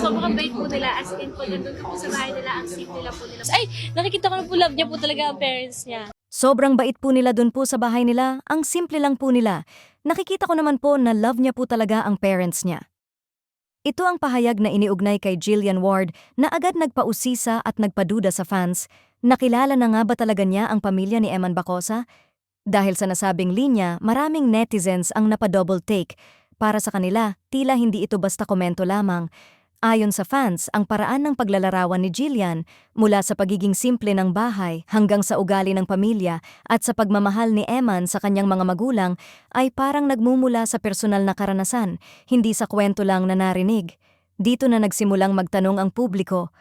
sobrang bait po nila, as in po, nandun po sa bahay nila, ang sweet nila po nila. Ay, nakikita ko na po love niya po talaga ang parents niya. Sobrang bait po nila dun po sa bahay nila, ang simple lang po nila. Nakikita ko naman po na love niya po talaga ang parents niya. Ito ang pahayag na iniugnay kay Jillian Ward na agad nagpausisa at nagpaduda sa fans. Nakilala na nga ba talaga niya ang pamilya ni Eman Bacosa? Dahil sa nasabing linya, maraming netizens ang napadouble take. Para sa kanila, tila hindi ito basta komento lamang. Ayon sa fans, ang paraan ng paglalarawan ni Jillian mula sa pagiging simple ng bahay hanggang sa ugali ng pamilya at sa pagmamahal ni Eman sa kanyang mga magulang ay parang nagmumula sa personal na karanasan, hindi sa kwento lang na narinig. Dito na nagsimulang magtanong ang publiko,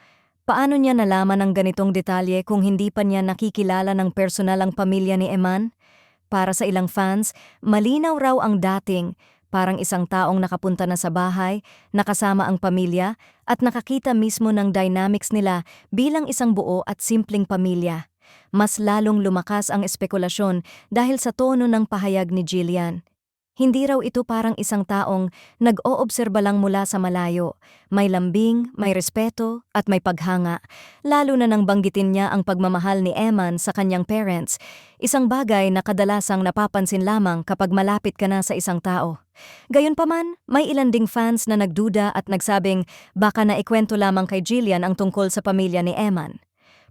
paano niya nalaman ang ganitong detalye kung hindi pa niya nakikilala ng personal ang pamilya ni Eman? Para sa ilang fans, malinaw raw ang dating, parang isang taong nakapunta na sa bahay, nakasama ang pamilya, at nakakita mismo ng dynamics nila bilang isang buo at simpleng pamilya. Mas lalong lumakas ang espekulasyon dahil sa tono ng pahayag ni Jillian. Hindi raw ito parang isang taong nag-oobserba lang mula sa malayo. May lambing, may respeto, at may paghanga. Lalo na nang banggitin niya ang pagmamahal ni Eman sa kanyang parents, isang bagay na kadalasang napapansin lamang kapag malapit ka na sa isang tao. Gayunpaman, may ilan ding fans na nagduda at nagsabing baka naikwento lamang kay Jillian ang tungkol sa pamilya ni Eman.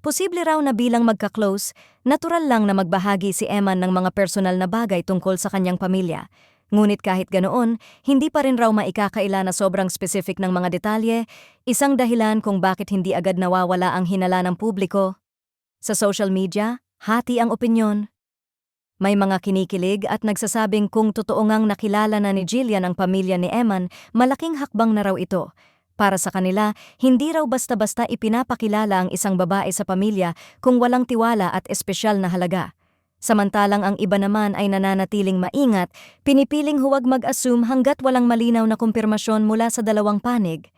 Posible raw na bilang magka-close, natural lang na magbahagi si Eman ng mga personal na bagay tungkol sa kanyang pamilya. Ngunit kahit ganoon, hindi pa rin raw maikakaila na sobrang specific ng mga detalye, isang dahilan kung bakit hindi agad nawawala ang hinala ng publiko. Sa social media, hati ang opinyon. May mga kinikilig at nagsasabing kung totoo ngang nakilala na ni Jillian ang pamilya ni Eman, malaking hakbang na raw ito. Para sa kanila, hindi raw basta-basta ipinapakilala ang isang babae sa pamilya kung walang tiwala at espesyal na halaga. Samantalang ang iba naman ay nananatiling maingat, pinipiling huwag mag-assume hanggat walang malinaw na kumpirmasyon mula sa dalawang panig.